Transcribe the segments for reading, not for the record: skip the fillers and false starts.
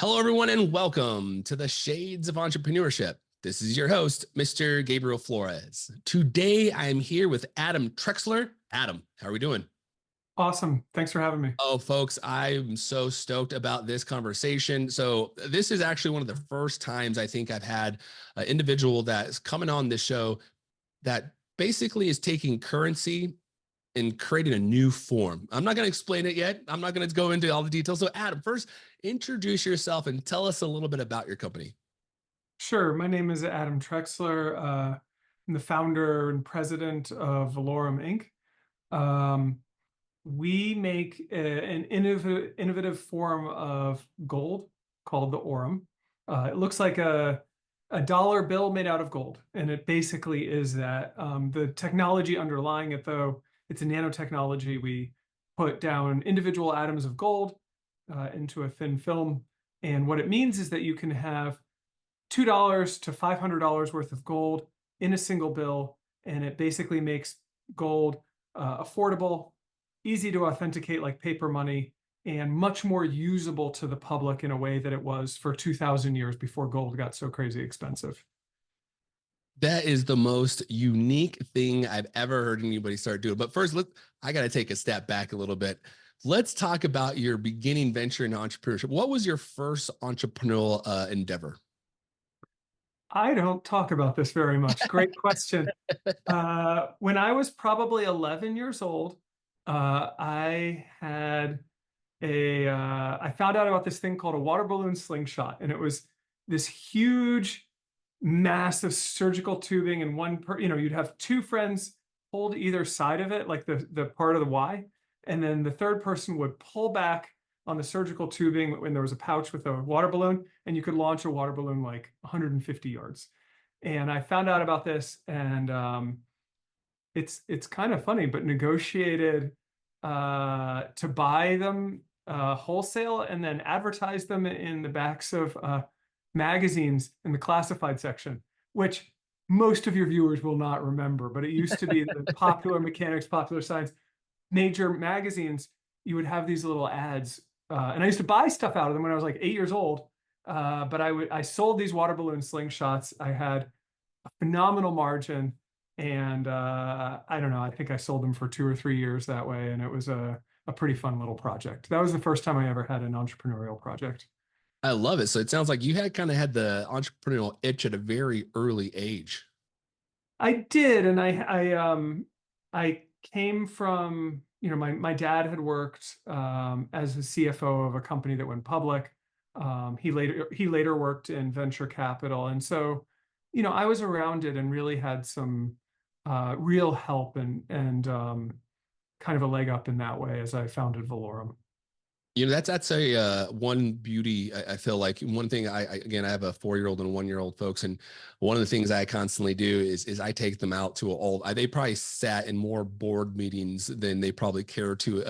Hello, everyone, and welcome to the Shades of Entrepreneurship. This is your host, Mr. Gabriel Flores. Today, I'm here with Adam Trexler. Adam, how are we doing? Awesome. Thanks for having me. Oh, folks, I'm so stoked about this conversation. So this is actually one of the first times I think I've had an individual that's coming on this show that basically is taking currency and creating a new form. I'm not going to explain it yet. I'm not going to go into all the details. So Adam, first, introduce yourself and tell us a little bit about your company. Sure. My name is Adam Trexler. I'm the founder and president of VALAURUM Inc. We make an innovative form of gold called the Aurum. It looks like a dollar bill made out of gold, and it basically is that. The technology underlying it, though, it's a nanotechnology. We put down individual atoms of gold into a thin film, and what it means is that you can have $2 to $500 worth of gold in a single bill, and it basically makes gold affordable, easy to authenticate like paper money, and much more usable to the public in a way that it was for 2,000 years before gold got so crazy expensive. That is the most unique thing I've ever heard anybody start doing. But first, I got to take a step back a little bit. Let's talk about your beginning venture in entrepreneurship. What was your first entrepreneurial endeavor? I don't talk about this very much. Great question. When I was probably 11 years old, I found out about this thing called a water balloon slingshot, and it was this huge, massive surgical tubing, and you'd have two friends hold either side of it, like the part of the Y, and then the third person would pull back on the surgical tubing when there was a pouch with a water balloon, and you could launch a water balloon like 150 yards. And I found out about this, and it's kind of funny, but negotiated to buy them wholesale and then advertise them in the backs of magazines in the classified section, which most of your viewers will not remember, but it used to be the Popular Mechanics, Popular Science, major magazines. You would have these little ads, and I used to buy stuff out of them when I was like 8 years old. But I sold these water balloon slingshots. I had a phenomenal margin, and I don't know, I think I sold them for 2 or 3 years that way, and it was a pretty fun little project. That was the first time I ever had an entrepreneurial project. I love it. So it sounds like you had kind of had the entrepreneurial itch at a very early age. I did, and I came from, my dad had worked as a CFO of a company that went public. He later worked in venture capital, and so I was around it and really had some real help and kind of a leg up in that way as I founded VALAURUM. That's a one beauty. I feel like one thing again, I have a 4-year-old and a 1-year-old folks, and one of the things I constantly do is I take them out to all. They probably sat in more board meetings than they probably care to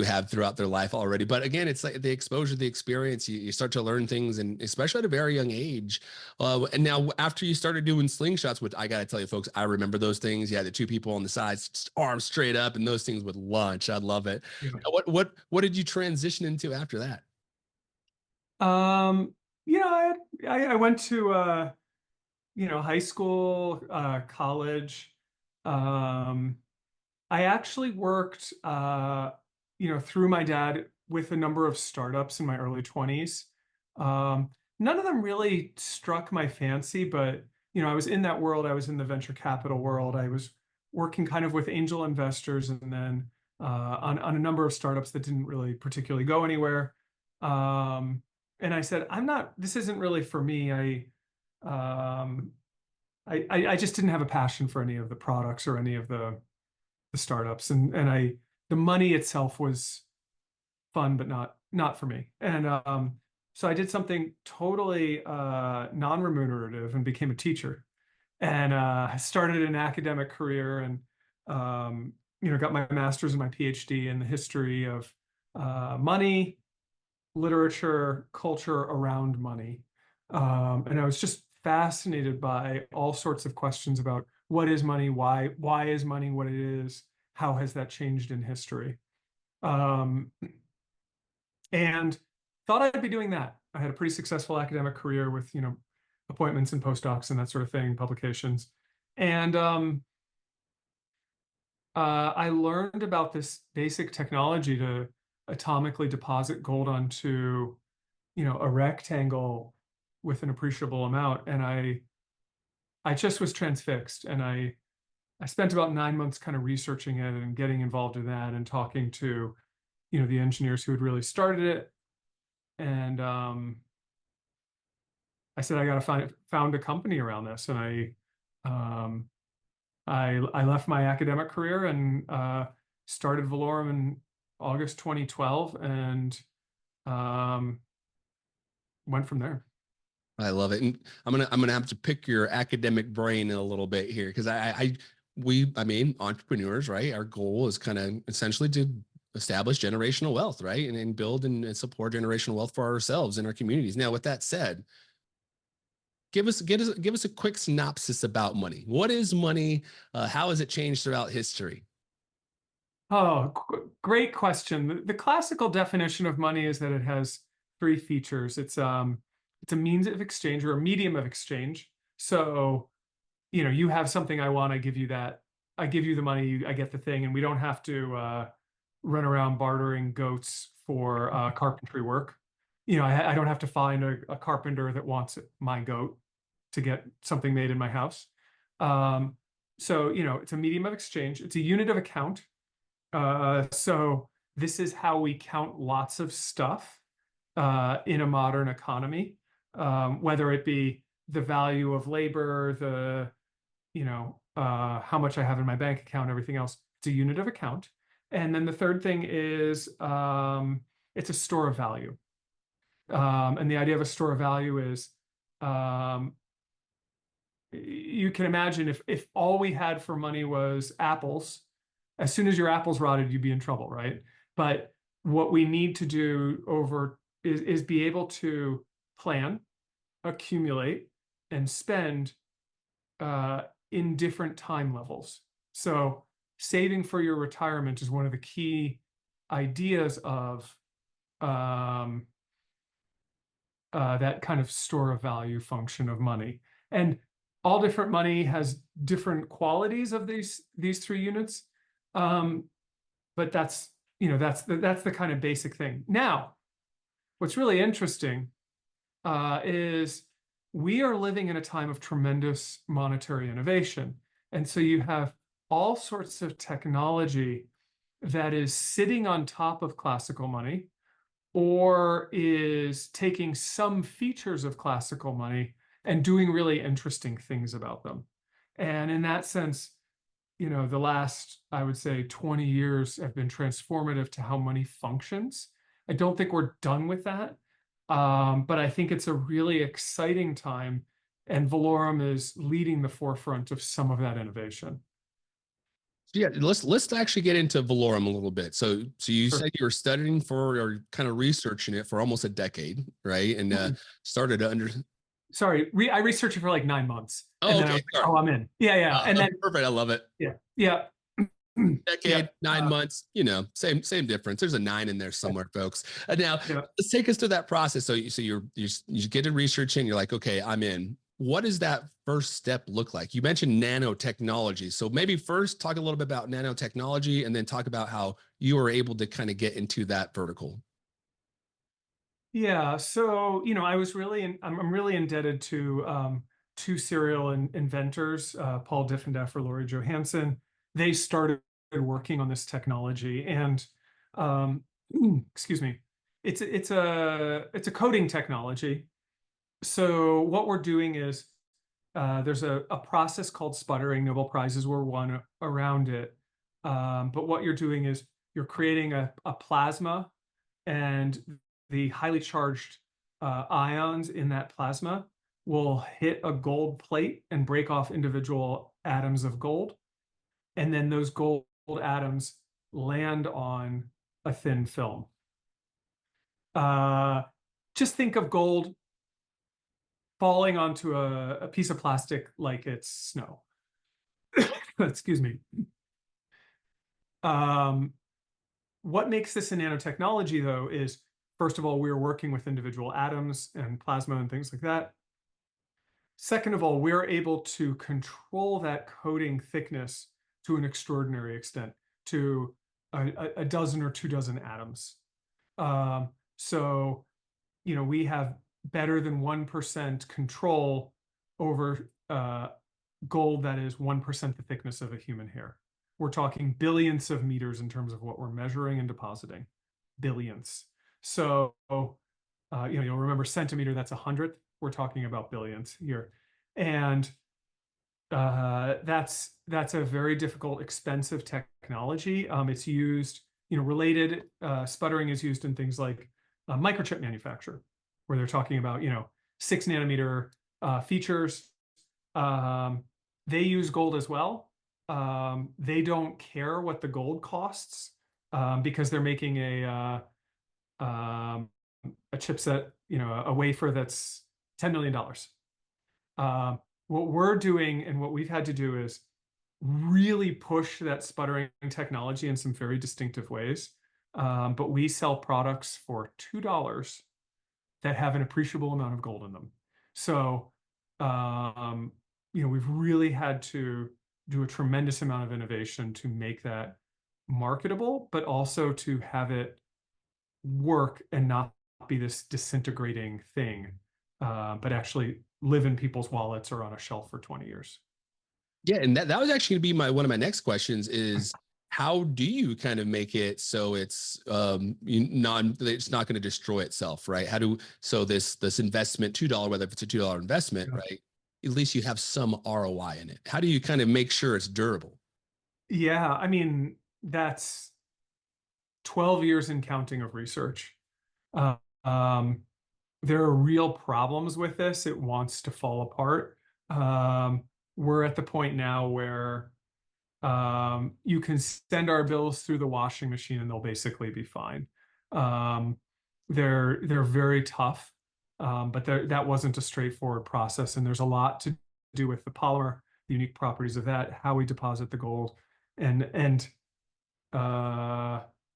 have throughout their life already. But again, it's like the exposure, the experience. You start to learn things, and especially at a very young age. And now after you started doing slingshots, which I got to tell you, folks, I remember those things. Yeah, the two people on the sides, arms straight up, and those things would launch. I love it. Yeah. What did you transition into after that? Um, I went to high school, college. Um, I actually worked through my dad with a number of startups in my early 20s. None of them really struck my fancy, but I was in that world. I was in the venture capital world. I was working kind of with angel investors, and then on a number of startups that didn't really particularly go anywhere. And I said, this isn't really for me. I just didn't have a passion for any of the products or any of the startups, and the money itself was fun, but not for me. And so I did something totally non-remunerative and became a teacher, and started an academic career, and got my master's and my PhD in the history of money, literature, culture around money. And I was just fascinated by all sorts of questions about what is money, why is money what it is, how has that changed in history. And thought I'd be doing that. I had a pretty successful academic career with, appointments and postdocs and that sort of thing, publications. And I learned about this basic technology to atomically deposit gold onto, a rectangle with an appreciable amount. And I just was transfixed. And I spent about 9 months kind of researching it and getting involved in that and talking to, the engineers who had really started it. And I said, I got to found a company around this. And I left my academic career and started Valorum in August 2012 and went from there. I love it. And I'm gonna have to pick your academic brain a little bit here because I mean, entrepreneurs, right? Our goal is kind of essentially to establish generational wealth, right? And build and support generational wealth for ourselves and our communities. Now, with that said, give us a quick synopsis about money. What is money? How has it changed throughout history? Oh, great question. The classical definition of money is that it has three features. It's a means of exchange or a medium of exchange. So, you have something I want, I give you that. I give you the money, I get the thing, and we don't have to run around bartering goats for carpentry work. I don't have to find a carpenter that wants my goat to get something made in my house. So, it's a medium of exchange. It's a unit of account. So this is how we count lots of stuff in a modern economy, whether it be the value of labor, how much I have in my bank account, everything else. It's a unit of account. And then the third thing is it's a store of value. And the idea of a store of value is you can imagine if all we had for money was apples, as soon as your apples rotted, you'd be in trouble, right? But what we need to do is be able to plan, accumulate, and spend in different time levels. So saving for your retirement is one of the key ideas of that kind of store of value function of money. And all different money has different qualities of these three units. But that's the kind of basic thing. Now, what's really interesting is we are living in a time of tremendous monetary innovation. And so you have all sorts of technology that is sitting on top of classical money or is taking some features of classical money and doing really interesting things about them. And in that sense, the last, I would say, 20 years have been transformative to how money functions. I don't think we're done with that, but I think it's a really exciting time, and Valorum is leading the forefront of some of that innovation. Yeah, let's actually get into Valorum a little bit. So you Sure. said you were studying for or kind of researching it for almost a decade, right? And started to under. Sorry, I researched it for like 9 months, and Oh, then I okay. was like, oh, I'm in. Yeah, and then Perfect. I love it. yeah, yeah, yeah, Decade, 9 months, same difference. There's a 9 in there somewhere, folks. Now, yeah. let's take us through that process. So you get to researching, you're like, okay, I'm in. What does that first step look like? You mentioned nanotechnology. So maybe first talk a little bit about nanotechnology and then talk about how you were able to kind of get into that vertical. Yeah, so I'm really indebted to two serial inventors, Paul Diffendeff or Laurie Johansson. They started working on this technology, and um, excuse me, it's a coding technology. So what we're doing is there's a process called sputtering. Nobel Prizes were won around it, but what you're doing is you're creating a plasma and the highly charged ions in that plasma will hit a gold plate and break off individual atoms of gold. And then those gold atoms land on a thin film. Uh, just think of gold falling onto a piece of plastic like it's snow. Excuse me. What makes this a nanotechnology, though, is First of all, we are working with individual atoms and plasma and things like that. Second of all, we're able to control that coating thickness to an extraordinary extent, to a dozen or 2 dozen atoms. So, we have better than 1% control over gold that is 1% the thickness of a human hair. We're talking billions of meters in terms of what we're measuring and depositing. Billions. So, you'll remember centimeter, that's 100th. We're talking about billions here. And that's a very difficult, expensive technology. It's used, related, sputtering is used in things like microchip manufacture, where they're talking about, 6 nanometer features. They use gold as well. They don't care what the gold costs because they're making a chipset, a wafer that's $10 million. What we're doing and what we've had to do is really push that sputtering technology in some very distinctive ways. But we sell products for $2 that have an appreciable amount of gold in them. So, we've really had to do a tremendous amount of innovation to make that marketable, but also to have it work and not be this disintegrating thing, but actually live in people's wallets or on a shelf for 20 years. Yeah, and that was actually going to be one of my next questions is how do you kind of make it so it's it's not going to destroy itself, right? So this investment $2, whether it's a $2 investment, Yeah. right? At least you have some ROI in it. How do you kind of make sure it's durable? Yeah, I mean, that's 12 years and counting of research. Uh, um, there are real problems with this. It wants to fall apart. We're at the point now where you can send our bills through the washing machine and they'll basically be fine. They're very tough, but that wasn't a straightforward process. And there's a lot to do with the polymer, the unique properties of that, how we deposit the gold, and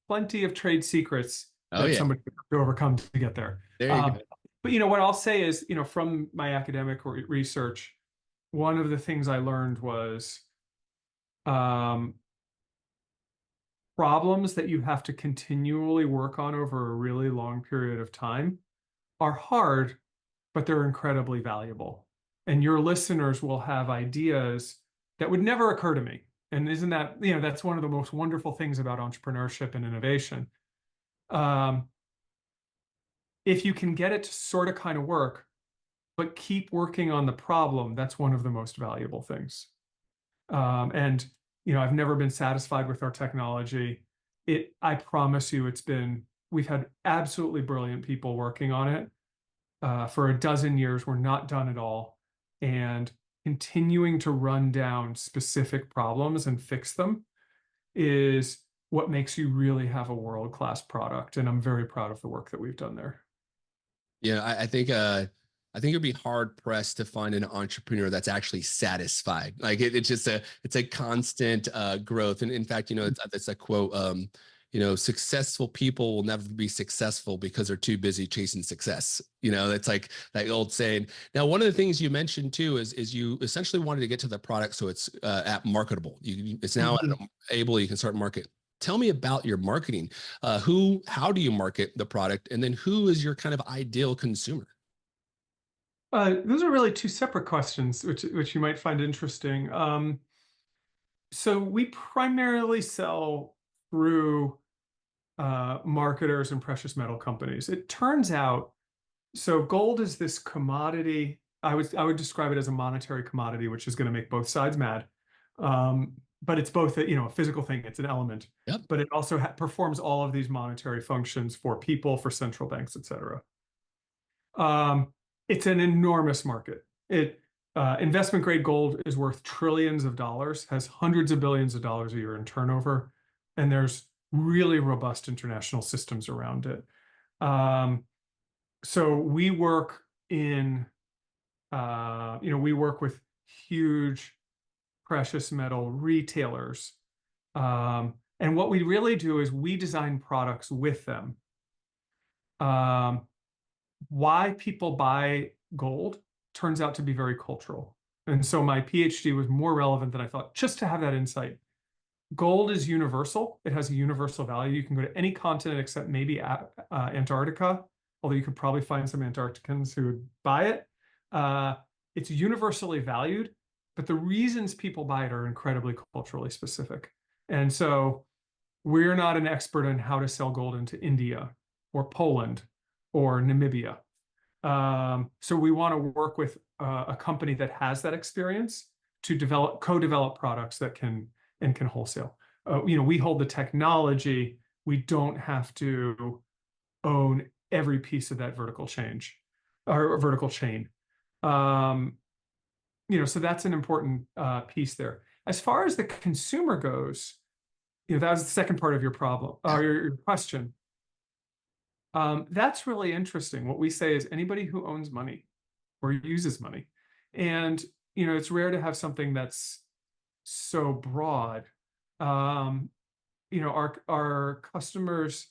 plenty of trade secrets Oh that yeah, somebody has to overcome to get there. there you go. But what I'll say is, from my academic research, one of the things I learned was problems that you have to continually work on over a really long period of time are hard, but they're incredibly valuable. And your listeners will have ideas that would never occur to me. And isn't that, that's one of the most wonderful things about entrepreneurship and innovation. If you can get it to sort of kind of work, but keep working on the problem, that's one of the most valuable things. And I've never been satisfied with our technology. I promise you, we've had absolutely brilliant people working on it for a dozen years. We're not done at all. And continuing to run down specific problems and fix them is what makes you really have a world-class product. And I'm very proud of the work that we've done there. Yeah, I think it'd be hard pressed to find an entrepreneur that's actually satisfied. Like it's just it's a constant growth. And in fact, it's a quote, successful people will never be successful because they're too busy chasing success. That's like that old saying. Now, one of the things you mentioned too is you essentially wanted to get to the product so it's at marketable. It's now able, you can start market. Tell me about your marketing. How do you market the product? And then who is your kind of ideal consumer? Those are really two separate questions, which you might find interesting. So we primarily sell through marketers and precious metal companies. It turns out, so gold is this commodity. I would describe it as a monetary commodity, which is going to make both sides mad. But it's both a physical thing. It's an element. Yep. But it also performs all of these monetary functions for people, for central banks, et cetera. It's an enormous market. Investment grade gold is worth trillions of dollars, has hundreds of billions of dollars a year in turnover, and there's really robust international systems around it. So we work we work with huge precious metal retailers. And what we really do is we design products with them. um, why people buy gold turns out to be very cultural. And so my PhD was more relevant than I thought, just to have that insight. Gold is universal. It has a universal value. You can go to any continent except maybe Antarctica, although you could probably find some Antarcticans who would buy it. It's universally valued, but the reasons people buy it are incredibly culturally specific. And so we're not an expert on how to sell gold into India or Poland or Namibia. So we want to work with a company that has that experience to co-develop products that can wholesale. We hold the technology. We don't have to own every piece of that vertical chain. So that's an important piece there. As far as the consumer goes, that was the second part of your problem, or your question. That's really interesting. What we say is anybody who owns money or uses money. And, it's rare to have something that's so broad. Our customers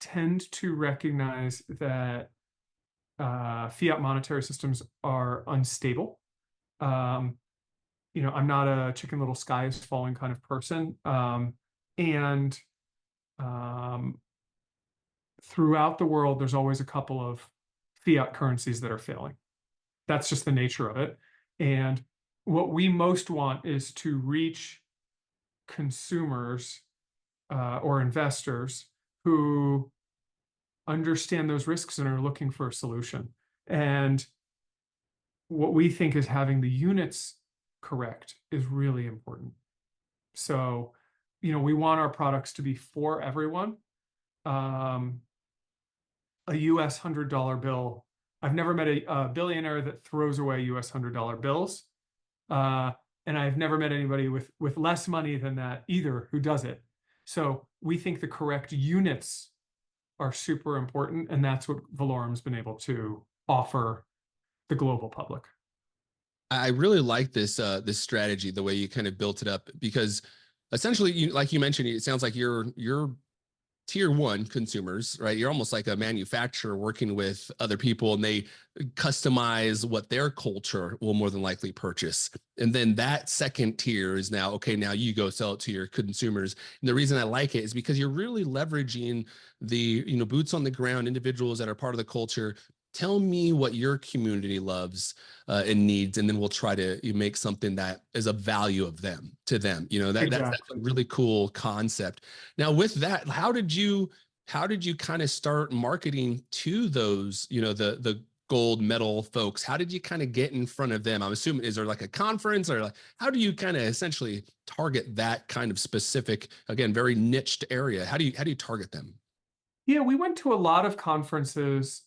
tend to recognize that fiat monetary systems are unstable. I'm not a chicken little sky is falling kind of person. And throughout the world, there's always a couple of fiat currencies that are failing. That's just the nature of it. And what we most want is to reach consumers or investors who understand those risks and are looking for a solution. And what we think is having the units correct is really important. So, we want our products to be for everyone. A US $100 bill. I've never met a billionaire that throws away US $100 bills. And I've never met anybody with less money than that either who does it. So we think the correct units are super important, and that's what Valaurum's been able to offer the global public. I really like this strategy, the way you kind of built it up, because essentially, like you mentioned, it sounds like you're tier one consumers, right? You're almost like a manufacturer working with other people, and they customize what their culture will more than likely purchase. And then that second tier is now, okay, now you go sell it to your consumers. And the reason I like it is because you're really leveraging the, boots on the ground individuals that are part of the culture. Tell me what your community loves and needs, and then we'll try to make something that is of value to them. That's a really cool concept. Now, with that, how did you kind of start marketing to those, the gold medal folks? How did you kind of get in front of them? I'm assuming, is there like a conference, or how do you kind of essentially target that kind of specific, again, very niched area? How do you target them? Yeah, we went to a lot of conferences.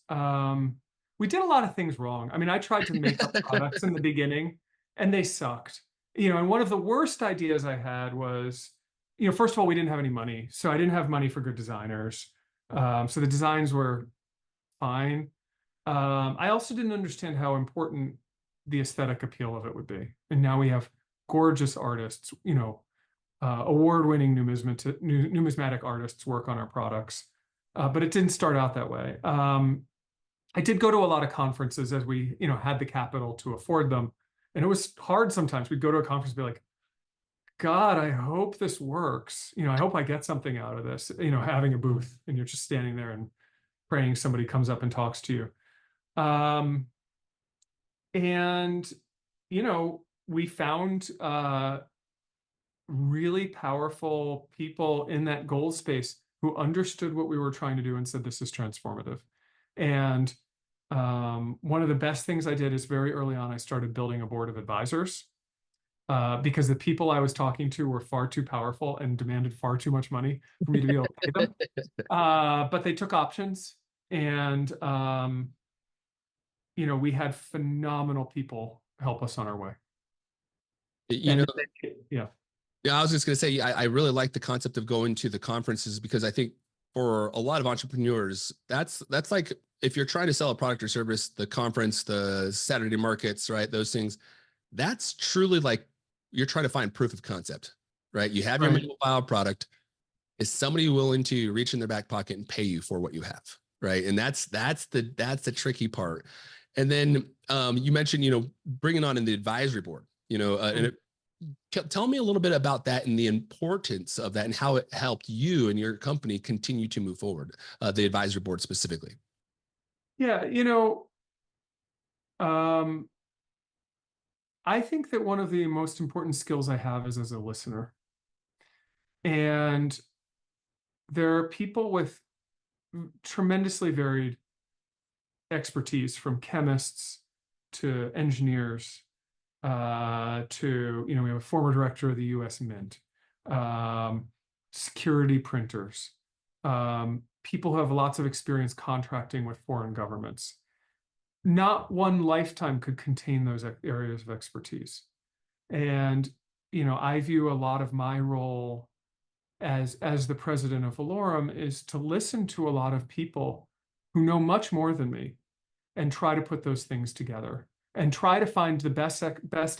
We did a lot of things wrong. I mean, I tried to make up products in the beginning, and they sucked. And one of the worst ideas I had was, first of all, we didn't have any money. So I didn't have money for good designers. So the designs were fine. I also didn't understand how important the aesthetic appeal of it would be. And now we have gorgeous artists, award-winning numismatic artists work on our products. But it didn't start out that way. I did go to a lot of conferences as we, had the capital to afford them. And it was hard sometimes. We'd go to a conference and be like, God, I hope this works. I hope I get something out of this, having a booth and you're just standing there and praying somebody comes up and talks to you. And, we found really powerful people in that gold space who understood what we were trying to do and said, this is transformative. And one of the best things I did is very early on, I started building a board of advisors because the people I was talking to were far too powerful and demanded far too much money for me to be able to pay them. But they took options, and we had phenomenal people help us on our way. Yeah. Yeah, I was just going to say, I really like the concept of going to the conferences, because I think for a lot of entrepreneurs, that's like, if you're trying to sell a product or service, the conference, the Saturday markets, right? Those things, that's truly like you're trying to find proof of concept, right? You have your minimal viable product. Is somebody willing to reach in their back pocket and pay you for what you have, right? And that's the tricky part. And then you mentioned, bringing on in the advisory board, and tell me a little bit about that and the importance of that and how it helped you and your company continue to move forward, the advisory board specifically. Yeah, um, I think that one of the most important skills I have is as a listener. And there are people with tremendously varied expertise, from chemists to engineers, to, we have a former director of the US Mint, security printers, people who have lots of experience contracting with foreign governments. Not one lifetime could contain those areas of expertise. And, I view a lot of my role as the president of VALAURUM is to listen to a lot of people who know much more than me and try to put those things together and try to find the best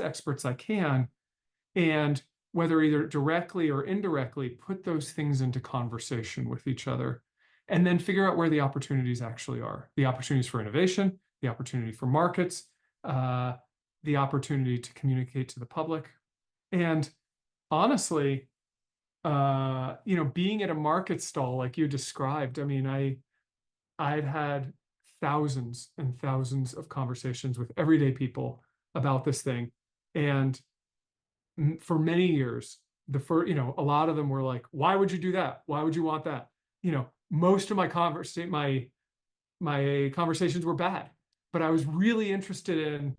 experts I can, and whether either directly or indirectly put those things into conversation with each other, and then figure out where the opportunities actually are, the opportunities for innovation, the opportunity for markets, the opportunity to communicate to the public. And honestly, being at a market stall like you described, I mean, I've had thousands and thousands of conversations with everyday people about this thing. And for many years, a lot of them were like, why would you do that? Why would you want that? Most of my conversations were bad, but I was really interested in,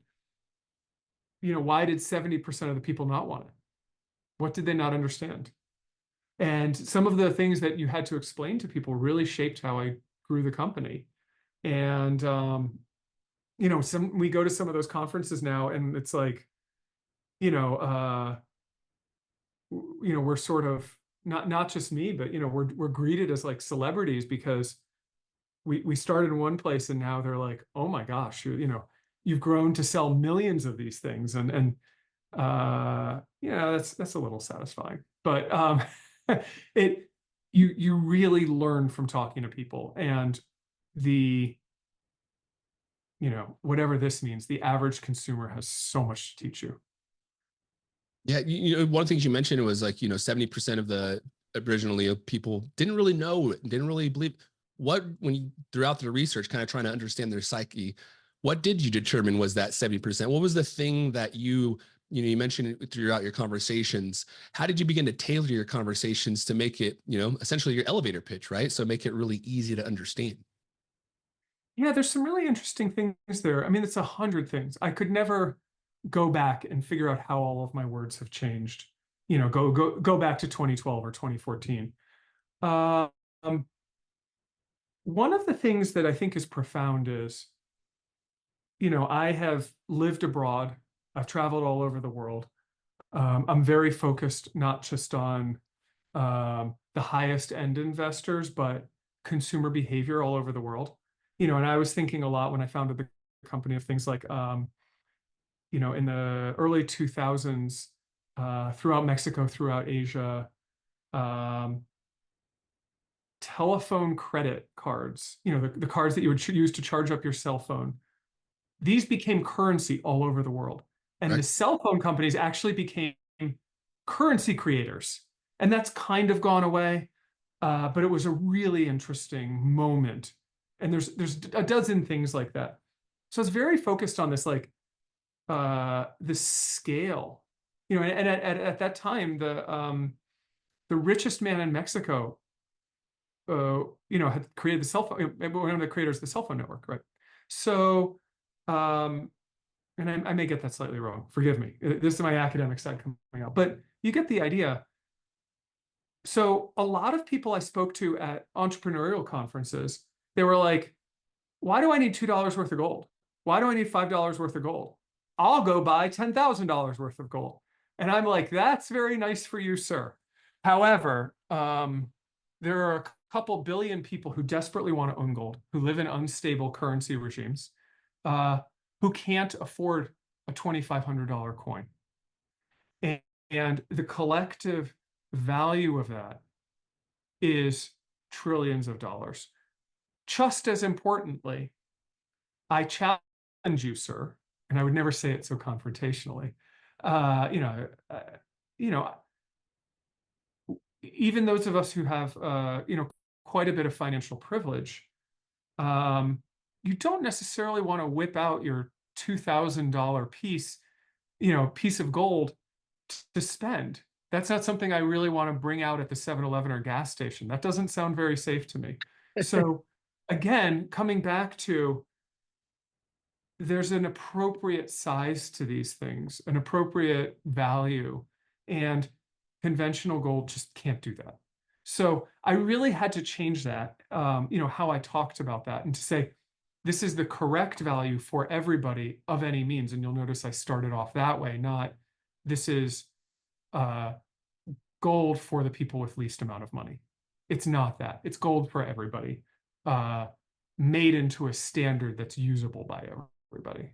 why did 70% of the people not want it? What did they not understand? And some of the things that you had to explain to people really shaped how I grew the company. And we go to some of those conferences now, and it's like, we're sort of not just me, but we're greeted as like celebrities because we started in one place and now they're like, oh my gosh, you've grown to sell millions of these things, and that's a little satisfying. But you really learn from talking to people, and whatever this means, the average consumer has so much to teach you. Yeah, one of the things you mentioned was like, 70% of the originally people didn't really know, didn't really believe. When you, throughout the research, kind of trying to understand their psyche, what did you determine was that 70%? What was the thing that you mentioned it throughout your conversations? How did you begin to tailor your conversations to make it, essentially your elevator pitch, right? So make it really easy to understand. Yeah, there's some really interesting things there. I mean, it's 100 things. I could never go back and figure out how all of my words have changed. Go back to 2012 or 2014. Um, one of the things that I think is profound is, I have lived abroad. I've traveled all over the world. I'm very focused not just on the highest end investors, but consumer behavior all over the world. And I was thinking a lot when I founded the company of things like, in the early 2000s, throughout Mexico, throughout Asia, telephone credit cards, the cards that you would use to charge up your cell phone, these became currency all over the world. And the Right. cell phone companies actually became currency creators. And that's kind of gone away. But it was a really interesting moment. And there's a dozen things like that. So I was very focused on this, like, the scale, and at that time, the richest man in Mexico, had created the cell phone, one of the creators of the cell phone network, right? So, and I may get that slightly wrong. Forgive me. This is my academic side coming out, but you get the idea. So a lot of people I spoke to at entrepreneurial conferences, they were like, why do I need $2 worth of gold? Why do I need $5 worth of gold? I'll go buy $10,000 worth of gold. And I'm like, that's very nice for you, sir. However, there are a couple billion people who desperately want to own gold, who live in unstable currency regimes, who can't afford a $2,500 coin. And the collective value of that is trillions of dollars. just as importantly, I challenge you, sir, and I would never say it so confrontationally. You know, you know, even those of us who have, you know, quite a bit of financial privilege, you don't necessarily want to whip out your $2,000 piece, you know, piece of gold to spend. That's not something I really want to bring out at the 7-Eleven or gas station. That doesn't sound very safe to me. So again, coming back to, there's an appropriate size to these things, an appropriate value, and conventional gold just can't do that. So I really had to change that, you know, how I talked about that, and to say, this is the correct value for everybody of any means. And you'll notice I started off that way, not this is gold for the people with least amount of money. It's not that. It's gold for everybody, made into a standard that's usable by everybody.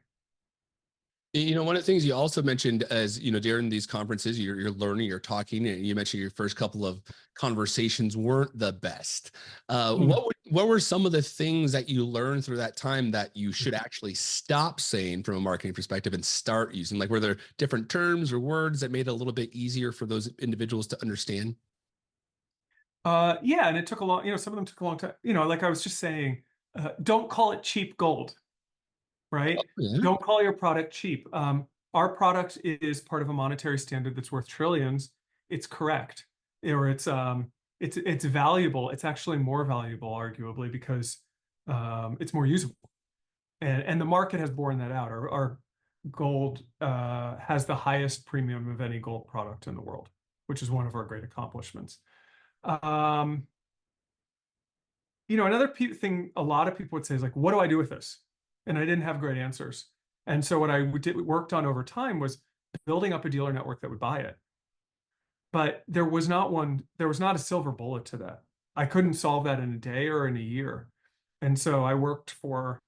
You know, one of the things you also mentioned as, you know, during these conferences, you're learning, you're talking, and you mentioned your first couple of conversations weren't the best. What were some of the things that you learned through that time that you should actually stop saying from a marketing perspective and start using? Like, were there different terms or words that made it a little bit easier for those individuals to understand? Yeah, and it took a long, you know, some of them took a long time. You know, like I was just saying, don't call it cheap gold, right? Yeah. Don't call your product cheap. Our product is part of a monetary standard that's worth trillions. It's correct, or it's valuable. It's actually more valuable, arguably, because it's more usable, and the market has borne that out. Our gold has the highest premium of any gold product in the world, which is one of our great accomplishments. Um, you know, another thing a lot of people would say is like, what do I do with this? And I didn't have great answers. And so what I worked on over time was building up a dealer network that would buy it. But there was not a silver bullet to that. I couldn't solve that in a day or in a year. And so I worked for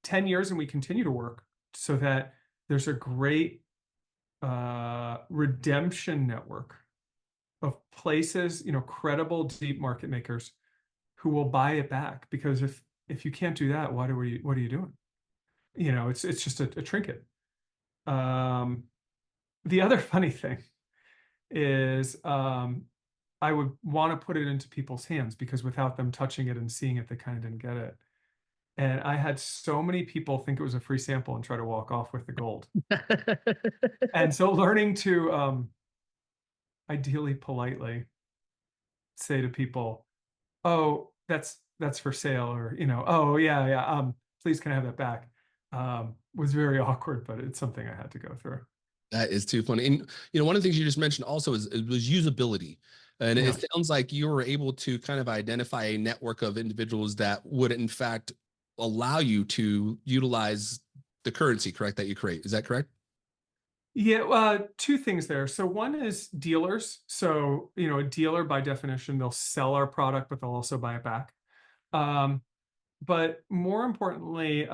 10 years, and we continue to work so that there's a great redemption network of places, you know, credible deep market makers who will buy it back. Because if you can't do that, what are you doing? You know, it's just a trinket. The other funny thing is, I would want to put it into people's hands, because without them touching it and seeing it, they kind of didn't get it. And I had so many people think it was a free sample and try to walk off with the gold. And so learning to ideally politely say to people, oh, that's for sale, or, you know, oh yeah, please can I have that back, was very awkward, but it's something I had to go through. That is too funny. And, you know, one of the things you just mentioned also was usability. And Yeah. it sounds like you were able to kind of identify a network of individuals that would, in fact, allow you to utilize the currency, correct, that you create. Is that correct? Yeah, two things there. So one is dealers. So, you know, a dealer by definition, they'll sell our product, but they'll also buy it back. But more importantly,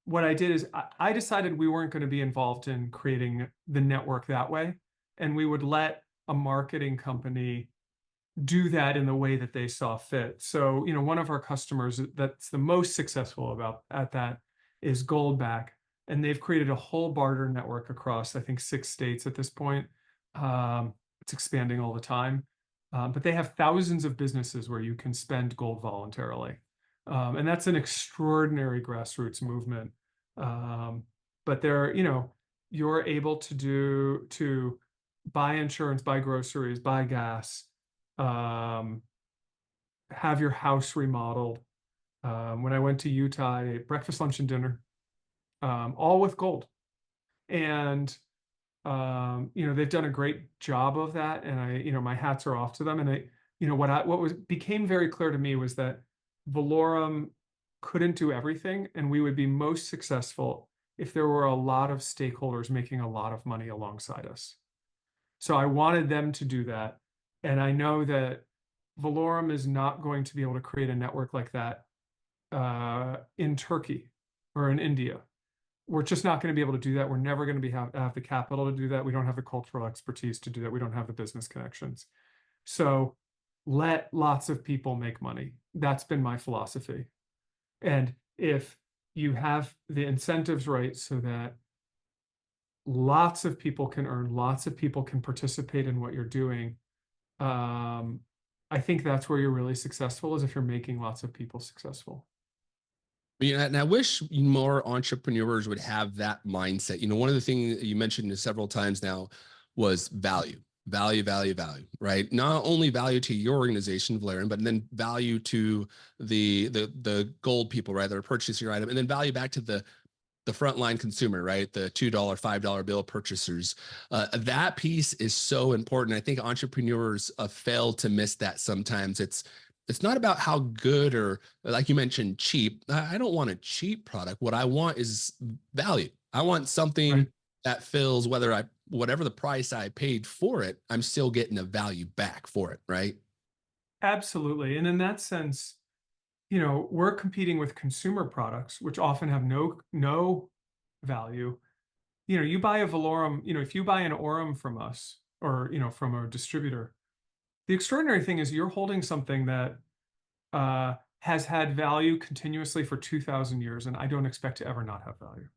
what I did is I decided we weren't going to be involved in creating the network that way. And we would let a marketing company do that in the way that they saw fit. So, you know, one of our customers that's the most successful at that is Goldback. And they've created a whole barter network across, I think, 6 states at this point. It's expanding all the time. But they have thousands of businesses where you can spend gold voluntarily. And that's an extraordinary grassroots movement. But they're, you know, you're able to buy insurance, buy groceries, buy gas, have your house remodeled. When I went to Utah, I ate breakfast, lunch, and dinner, all with gold. And you know, they've done a great job of that, and you know, my hats are off to them. And you know, became very clear to me was that VALAURUM couldn't do everything, and we would be most successful if there were a lot of stakeholders making a lot of money alongside us. So I wanted them to do that. And I know that VALAURUM is not going to be able to create a network like that in Turkey or in India. We're just not going to be able to do that. We're never going to have the capital to do that. We don't have the cultural expertise to do that. We don't have the business connections. So let lots of people make money. That's been my philosophy. And if you have the incentives right so that lots of people can earn, lots of people can participate in what you're doing, um, I think that's where you're really successful, is if you're making lots of people successful. Yeah, and I wish more entrepreneurs would have that mindset. One of the things that you mentioned several times now was value, value, value, value, right? Not only value to your organization, Valaurum, but then value to the gold people, right, that are purchasing your item, and then value back to the frontline consumer, right? The $2, $5 bill purchasers. That piece is so important. I think entrepreneurs fail to miss that sometimes. It's not about how good or, like you mentioned, cheap. I don't want a cheap product. What I want is value. I want something Right. that fills whatever the price I paid for it, I'm still getting a value back for it, right? Absolutely. And in that sense, we're competing with consumer products, which often have no value. You buy a Valaurum, if you buy an Aurum from us, or from a distributor, the extraordinary thing is you're holding something that has had value continuously for 2,000 years, and I don't expect to ever not have value.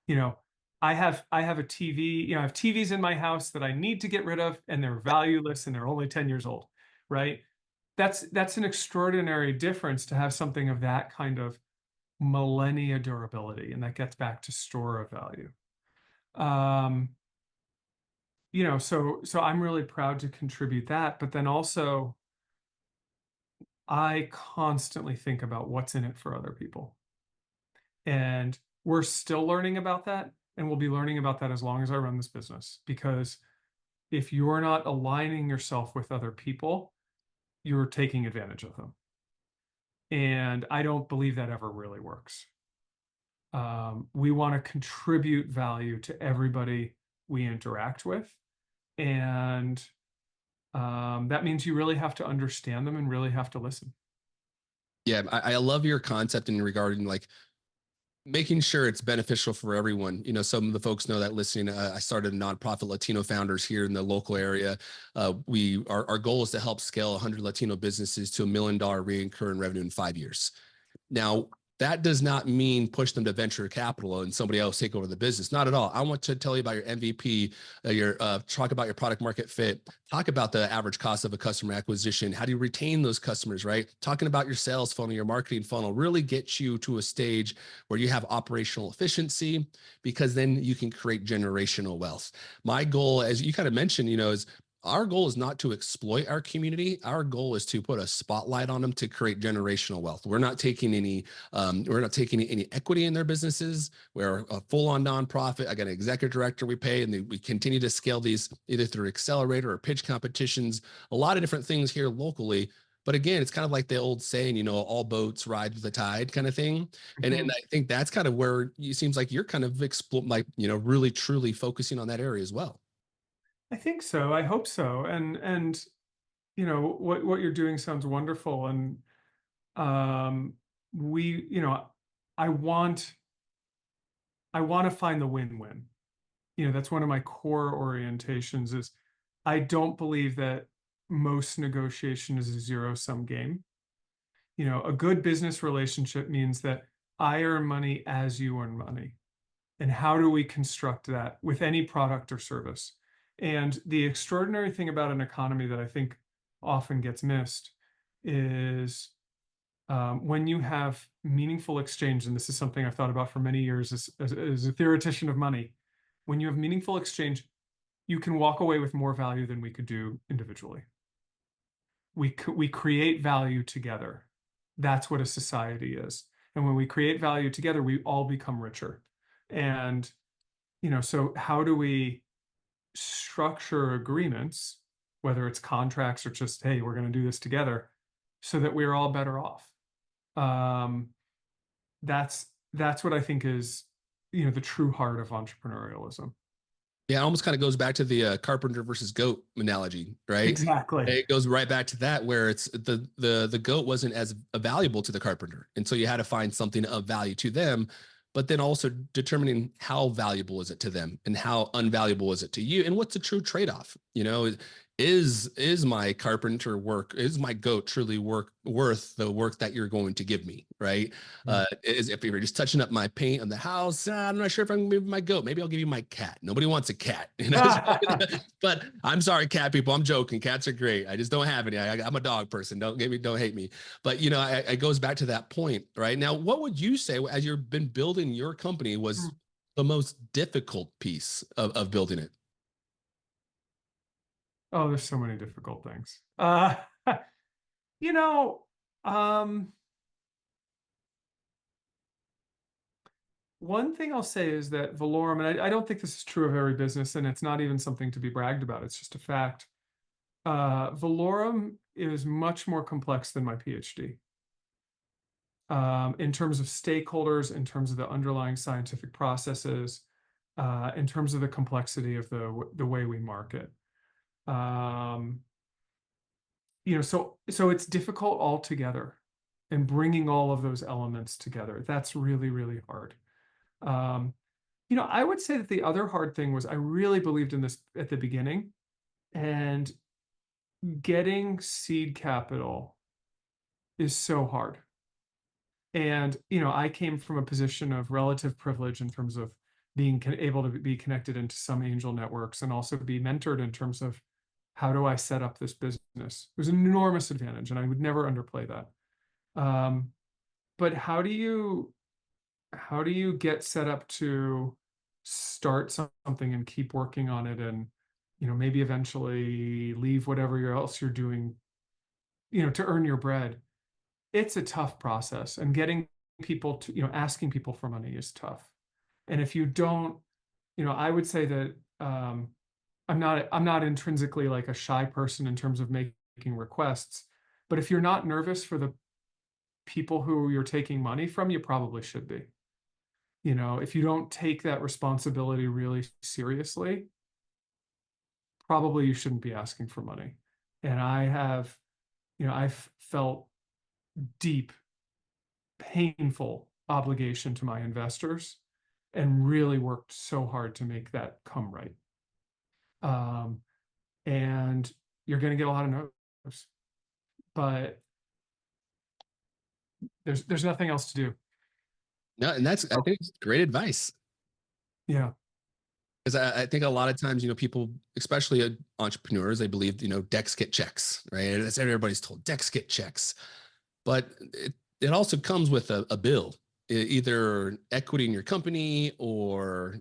You know, I have a TV, I have TVs in my house that I need to get rid of, and they're valueless and they're only 10 years old, right? That's an extraordinary difference to have something of that kind of millennia durability, and that gets back to store of value. Um, so I'm really proud to contribute that, but then also I constantly think about what's in it for other people. And we're still learning about that, and we'll be learning about that as long as I run this business. Because if you're not aligning yourself with other people, you're taking advantage of them. And I don't believe that ever really works. We want to contribute value to everybody we interact with. And that means you really have to understand them and really have to listen. Yeah, I love your concept in regarding like making sure it's beneficial for everyone. Some of the folks know that listening. I started a nonprofit, Latino Founders, here in the local area. Our goal is to help scale 100 Latino businesses to $1 million recurring revenue in 5 years. Now, that does not mean push them to venture capital and somebody else take over the business. Not at all. I want to tell you about your MVP, talk about your product market fit, talk about the average cost of a customer acquisition. How do you retain those customers, right? Talking about your sales funnel, your marketing funnel, really get you to a stage where you have operational efficiency, because then you can create generational wealth. My goal, as you kind of mentioned, is our goal is not to exploit our community. Our goal is to put a spotlight on them to create generational wealth. We're not taking any equity in their businesses. We're a full-on nonprofit. I got an executive director we pay, and we continue to scale these either through accelerator or pitch competitions, a lot of different things here locally. But again, it's kind of like the old saying, all boats ride with the tide kind of thing. And Mhm. I think that's kind of where it seems like you're kind of really truly focusing on that area as well. I think so. I hope so. And what you're doing sounds wonderful. And um, we, I want I want to find the win-win. That's one of my core orientations. Is I don't believe that most negotiation is a zero-sum game. A good business relationship means that I earn money as you earn money. And how do we construct that with any product or service? And the extraordinary thing about an economy that I think often gets missed is when you have meaningful exchange, and this is something I've thought about for many years as a theoretician of money. When you have meaningful exchange, you can walk away with more value than we could do individually. We create value together. That's what a society is. And when we create value together, we all become richer. And so how do we structure agreements, whether it's contracts or just, hey, we're going to do this together, so that we're all better off? Um, that's what I think is, the true heart of entrepreneurialism. Yeah, it almost kind of goes back to the carpenter versus goat analogy, right? Exactly. It goes right back to that, where it's the goat wasn't as valuable to the carpenter, and so you had to find something of value to them, but then also determining how valuable is it to them and how unvaluable is it to you, and what's the true trade-off. is my carpenter work, is my goat truly worth the work that you're going to give me, right? Is if you're just touching up my paint on the house, I'm not sure if I'm gonna give you my goat. Maybe I'll give you my cat. Nobody wants a cat, you know. But I'm sorry, cat people. I'm joking. Cats are great. I just don't have any. I'm a dog person. Don't hate me. But you know, it goes back to that point, right? Now, what would you say as you've been building your company was the most difficult piece of building it? Oh, there's so many difficult things. You know, one thing I'll say is that Valorum, and I don't think this is true of every business, and it's not even something to be bragged about. It's just a fact. Valorum is much more complex than my PhD. In terms of stakeholders, in terms of the underlying scientific processes, in terms of the complexity of the way we market. You know, so it's difficult altogether, and bringing all of those elements together, that's really, really hard. You know, I would say that the other hard thing was I really believed in this at the beginning, and getting seed capital is so hard. And, you know, I came from a position of relative privilege in terms of being able to be connected into some angel networks and also be mentored in terms of how do I set up this business. It was an enormous advantage, and I would never underplay that. But how do you get set up to start something and keep working on it, and, you know, maybe eventually leave whatever else you're doing, you know, to earn your bread? It's a tough process, and getting people to, you know, asking people for money is tough. And if you don't, you know, I would say that I'm not intrinsically like a shy person in terms of making requests, but if you're not nervous for the people who you're taking money from, you probably should be. You know, if you don't take that responsibility really seriously, probably you shouldn't be asking for money. And I have, you know, I've felt deep, painful obligation to my investors and really worked so hard to make that come right. And you're going to get a lot of no's, but there's nothing else to do. No, and I think it's great advice. Yeah. Because I think a lot of times, you know, people, especially entrepreneurs, they believe, you know, decks get checks, right? That's everybody's told, decks get checks. But it also comes with a bill, either equity in your company or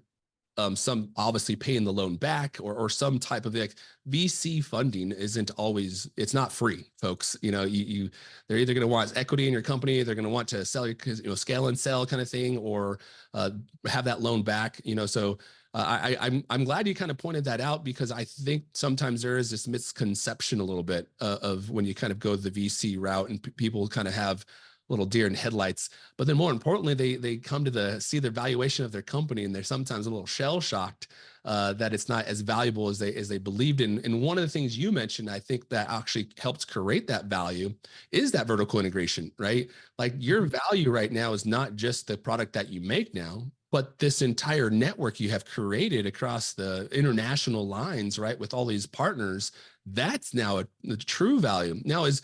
some obviously paying the loan back, or some type of like VC funding isn't always, it's not free, folks. You know, they're either going to want equity in your company, they're going to want to sell your, you know, scale and sell kind of thing, or have that loan back, you know. So I'm glad you kind of pointed that out, because I think sometimes there is this misconception a little bit of when you kind of go the VC route, and people kind of have little deer in headlights. But then more importantly, they come to see the valuation of their company, and they're sometimes a little shell shocked that it's not as valuable as they believed in. And one of the things you mentioned, I think that actually helps create that value, is that vertical integration, right? Like your value right now is not just the product that you make now, but this entire network you have created across the international lines, right? With all these partners, that's now the true value. Now is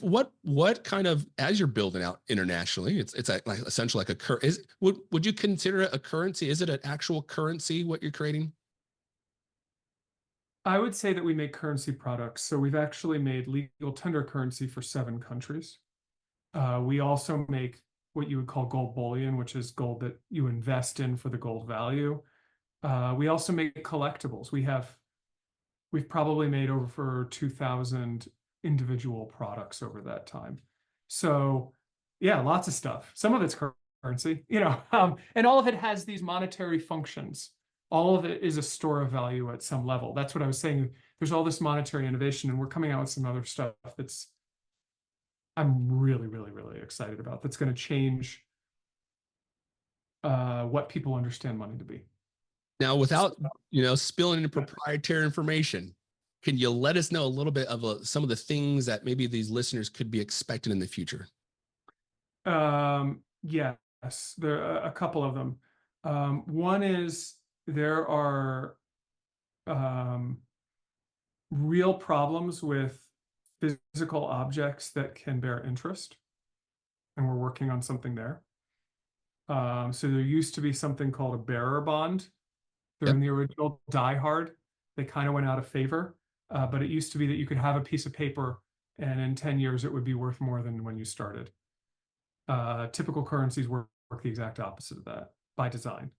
what kind of, as you're building out internationally, it's like essentially like would you consider it a currency? Is it an actual currency what you're creating? I would say that we make currency products. So we've actually made legal tender currency for 7 countries. We also make what you would call gold bullion, which is gold that you invest in for the gold value. We also make collectibles. We've probably made over 2,000 individual products over that time. So yeah, lots of stuff. Some of it's currency, you know, and all of it has these monetary functions. All of it is a store of value at some level. That's what I was saying. There's all this monetary innovation, and we're coming out with some other stuff that's I'm really, really, really excited about. That's going to change what people understand money to be. Now, without, you know, spilling into proprietary information, can you let us know a little bit of some of the things that maybe these listeners could be expecting in the future? Yes, there are a couple of them. One is there are real problems with physical objects that can bear interest, and we're working on something there. So there used to be something called a bearer bond. They're in Yep. the original Die Hard. They kind of went out of favor, but it used to be that you could have a piece of paper, and in 10 years it would be worth more than when you started. Typical currencies work the exact opposite of that by design.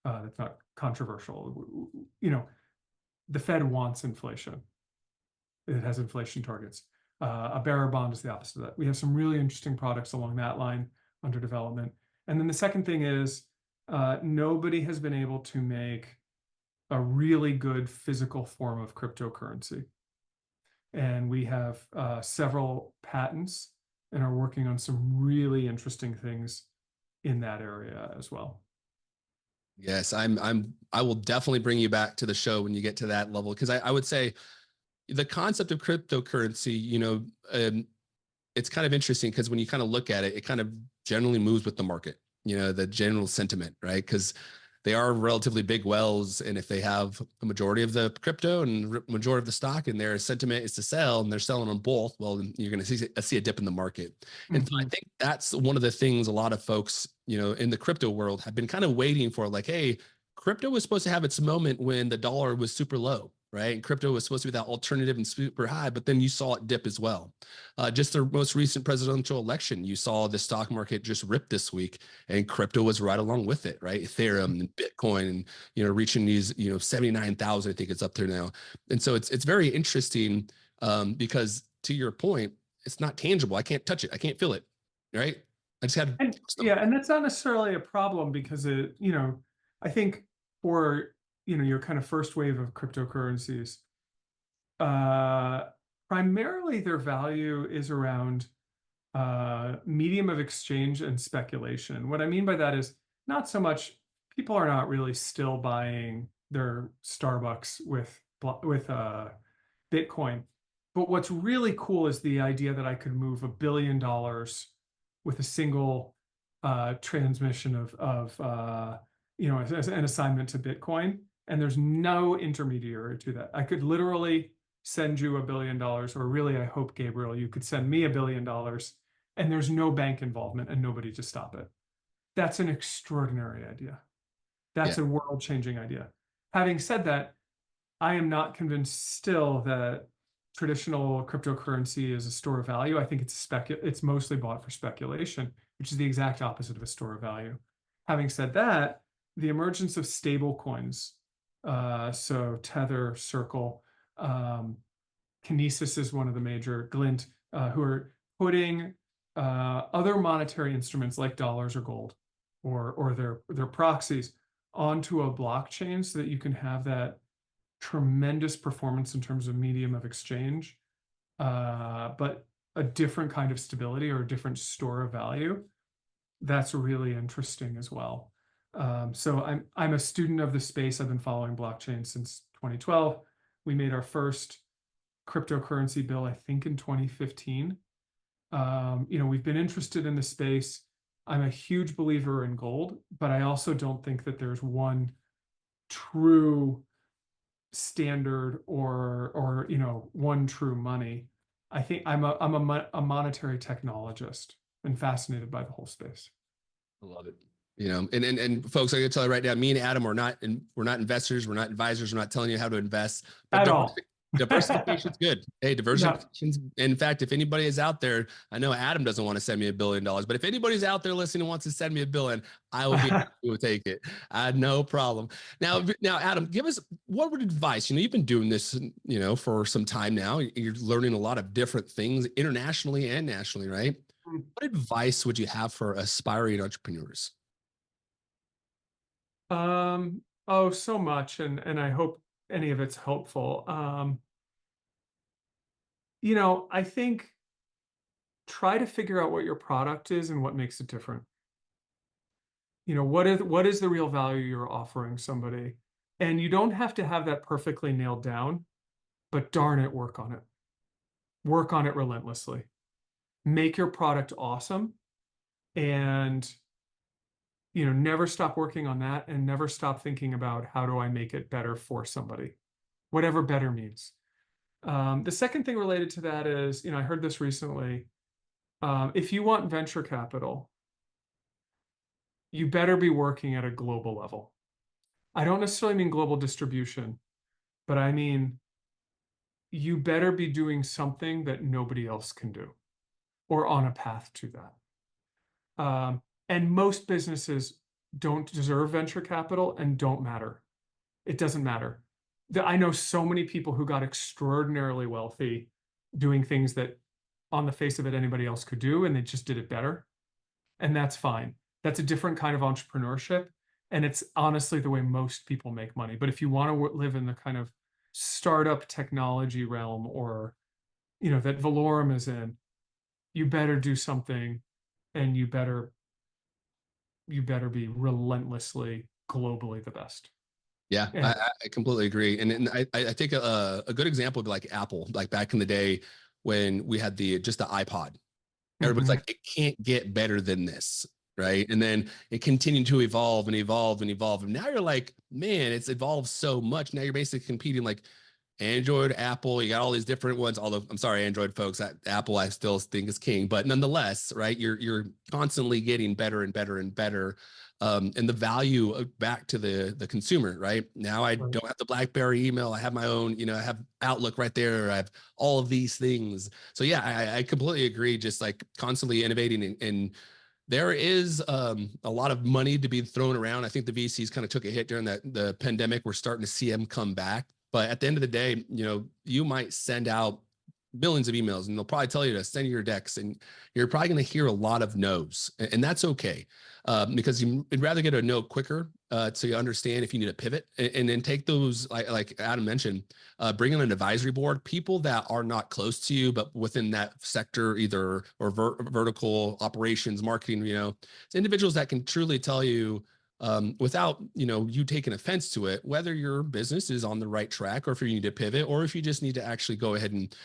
That's not controversial. You know, the Fed wants inflation. It has inflation targets. A bearer bond is the opposite of that. We have some really interesting products along that line under development. And then the second thing is nobody has been able to make a really good physical form of cryptocurrency. And we have several patents and are working on some really interesting things in that area as well. Yes, I will definitely bring you back to the show when you get to that level, because I would say the concept of cryptocurrency, it's kind of interesting because when you kind of look at it, it kind of generally moves with the market, the general sentiment, right? Because they are relatively big wells. And if they have a majority of the crypto and majority of the stock and their sentiment is to sell and they're selling on both, well, then you're going to see a dip in the market. And so I think that's one of the things a lot of folks, in the crypto world have been kind of waiting for, like, hey, crypto was supposed to have its moment when the dollar was super low, right? And crypto was supposed to be that alternative and super high, but then you saw it dip as well. Just the most recent presidential election, you saw the stock market just rip this week, and crypto was right along with it, right? Ethereum and Bitcoin, and reaching these, 79,000, I think it's up there now. And so it's very interesting because, to your point, it's not tangible. I can't touch it. I can't feel it, right? I just had And yeah, and that's not necessarily a problem because I think for your kind of first wave of cryptocurrencies, primarily their value is around medium of exchange and speculation. What I mean by that is not so much people are not really still buying their Starbucks with Bitcoin. But what's really cool is the idea that I could move $1 billion with a single transmission of as an assignment to Bitcoin, and there's no intermediary to that. I could literally send you $1 billion, or really, I hope, Gabriel, you could send me $1 billion, and there's no bank involvement and nobody to stop it. That's an extraordinary idea. That's Yeah. a world-changing idea. Having said that, I am not convinced still that traditional cryptocurrency is a store of value. I think it's mostly bought for speculation, which is the exact opposite of a store of value. Having said that, the emergence of stable coins, so Tether, Circle, Kinesis is one of the major, Glint, who are putting other monetary instruments like dollars or gold or their proxies onto a blockchain so that you can have that tremendous performance in terms of medium of exchange, but a different kind of stability or a different store of value. That's really interesting as well. So I'm a student of the space. I've been following blockchain since 2012. We made our first cryptocurrency bill, I think, in 2015. We've been interested in the space. I'm a huge believer in gold, but I also don't think that there's one true standard or one true money. I think I'm a monetary technologist and fascinated by the whole space. I love it. And folks, I gotta tell you right now, me and Adam are not investors, we're not advisors, we're not telling you how to invest, but At all. diversification is good. Hey, Yeah. diversification's, in fact, if anybody is out there, I know Adam doesn't want to send me $1 billion, but if anybody's out there listening and wants to send me $1 billion, I will be happy to take it. I had no problem. Now, Adam, give us what would advice, you've been doing this, for some time now. You're learning a lot of different things internationally and nationally, right? What advice would you have for aspiring entrepreneurs? Oh, so much, and I hope any of it's helpful. I think try to figure out what your product is and what makes it different. What is the real value you're offering somebody? And you don't have to have that perfectly nailed down, but darn it, work on it. Work on it relentlessly. Make your product awesome, and never stop working on that, and never stop thinking about how do I make it better for somebody, whatever better means. The second thing related to that is, I heard this recently. If you want venture capital, you better be working at a global level. I don't necessarily mean global distribution, but I mean you better be doing something that nobody else can do or on a path to that. And most businesses don't deserve venture capital and don't matter. It doesn't matter. I know so many people who got extraordinarily wealthy doing things that on the face of it anybody else could do, and they just did it better. And that's fine. That's a different kind of entrepreneurship. And it's honestly the way most people make money. But if you want to live in the kind of startup technology realm or, that VALAURUM is in, you better do something and you better be relentlessly globally the best. Yeah, And I completely agree. And I think a good example would be like Apple, like back in the day when we had just the iPod. Everybody's like, it can't get better than this, right? And then it continued to evolve and evolve and evolve. And now you're like, man, it's evolved so much. Now you're basically competing like Android, Apple, you got all these different ones. Although I'm sorry, Android folks, Apple I still think is king, but nonetheless, right? You're constantly getting better and better and better. And the value back to the consumer, right? Now I don't have the BlackBerry email. I have my own, I have Outlook right there. I have all of these things. So yeah, I completely agree. Just like constantly innovating and there is a lot of money to be thrown around. I think the VCs kind of took a hit during the pandemic. We're starting to see them come back. But at the end of the day, you might send out millions of emails and they'll probably tell you to send your decks and you're probably going to hear a lot of no's and that's okay because you'd rather get a no quicker so you understand if you need a pivot and then take those like Adam mentioned, bring in an advisory board, people that are not close to you but within that sector either or vertical operations marketing, it's individuals that can truly tell you without you taking offense to it, whether your business is on the right track or if you need to pivot or if you just need to actually go ahead and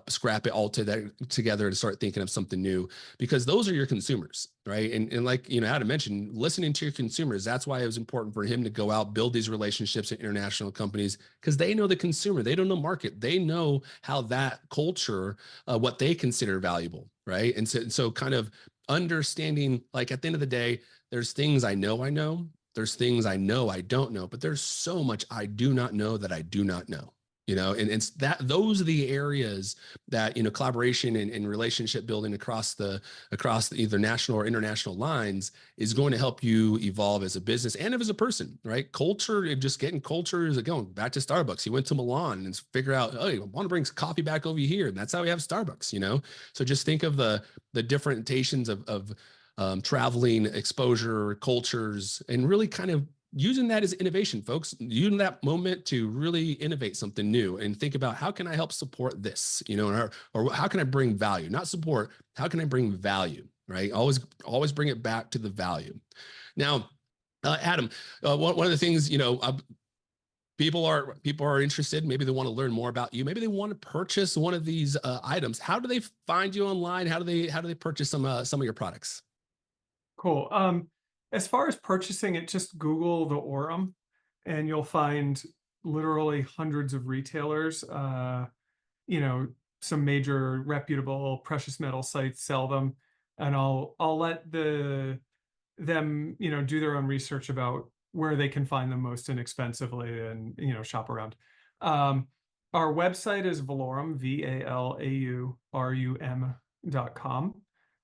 scrap it all together to start thinking of something new, because those are your consumers, right? And like Adam mentioned, listening to your consumers, that's why it was important for him to go out, build these relationships at international companies, because they know the consumer, they don't know market, they know how that culture, what they consider valuable, right? And so kind of understanding, like at the end of the day, there's things I know, there's things I know I don't know, but there's so much I do not know that I do not know, and it's those are the areas that, collaboration and relationship building across the either national or international lines is going to help you evolve as a business and as a person, right? Culture, just getting culture is going back to Starbucks. He went to Milan and figure out, oh, you want to bring coffee back over here. And that's how we have Starbucks, So just think of the differentiations of traveling, exposure, cultures, and really kind of using that as innovation, folks, using that moment to really innovate something new and think about how can I help support this, or how can I bring value, not support, how can I bring value, right? Always bring it back to the value. Now, Adam, one of the things, people are interested. Maybe they want to learn more about you. Maybe they want to purchase one of these items. How do they find you online? How do they purchase some of your products? cool. As far as purchasing it, just Google the Aurum and you'll find literally hundreds of retailers. Some major reputable precious metal sites sell them, and I'll let them, do their own research about where they can find them most inexpensively and, shop around. Our website is Valaurum, VALAURUM.com.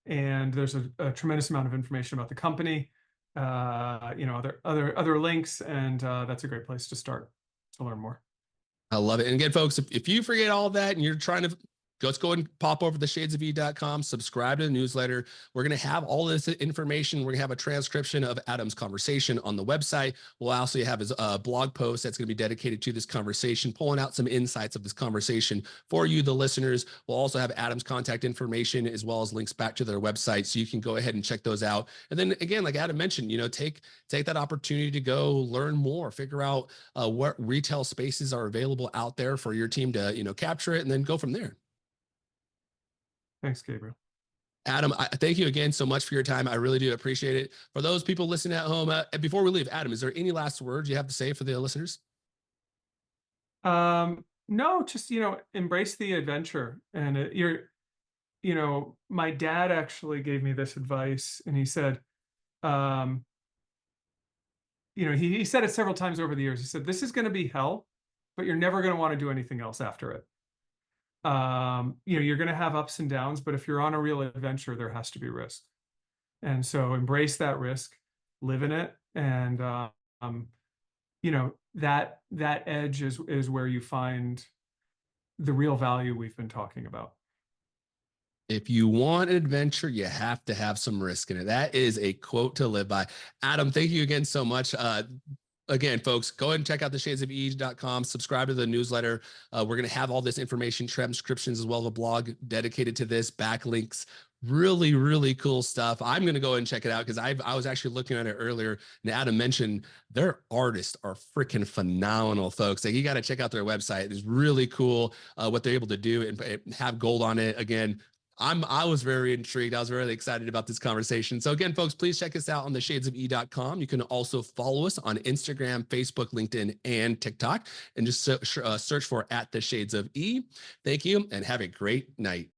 And there's a tremendous amount of information about the company, other links, and that's a great place to start to learn more. I love it. And again, folks, if you forget all that and you're trying to let's go and pop over to shadesofE.com, subscribe to the newsletter. We're going to have all this information. We're going to have a transcription of Adam's conversation on the website. We'll also have his blog post that's going to be dedicated to this conversation, pulling out some insights of this conversation for you, the listeners. We'll also have Adam's contact information as well as links back to their website, so you can go ahead and check those out. And then again, like Adam mentioned, take that opportunity to go learn more, figure out what retail spaces are available out there for your team to capture it, and then go from there. Thanks, Gabriel. Adam, I thank you again so much for your time. I really do appreciate it. For those people listening at home, before we leave, Adam, is there any last words you have to say for the listeners? No, just, embrace the adventure. And my dad actually gave me this advice, and he said, um, he said it several times over the years. He said, this is going to be hell, but you're never going to want to do anything else after it. You're going to have ups and downs, but if you're on a real adventure, there has to be risk. And so embrace that risk, live in it. And, that edge is where you find the real value we've been talking about. If you want adventure, you have to have some risk in it. That is a quote to live by. Adam, thank you again so much. Again, folks, go ahead and check out theshadesofE.com, subscribe to the newsletter. We're going to have all this information, transcriptions, as well as a blog dedicated to this, backlinks, really, really cool stuff. I'm going to go and check it out because I was actually looking at it earlier, and Adam mentioned their artists are freaking phenomenal, folks. Like, you got to check out their website. It's really cool what they're able to do and have gold on it. Again, I was very intrigued. I was really excited about this conversation. So again, folks, please check us out on theshadesofE.com. You can also follow us on Instagram, Facebook, LinkedIn, and TikTok, and just search for @theshadesofE. Thank you, and have a great night.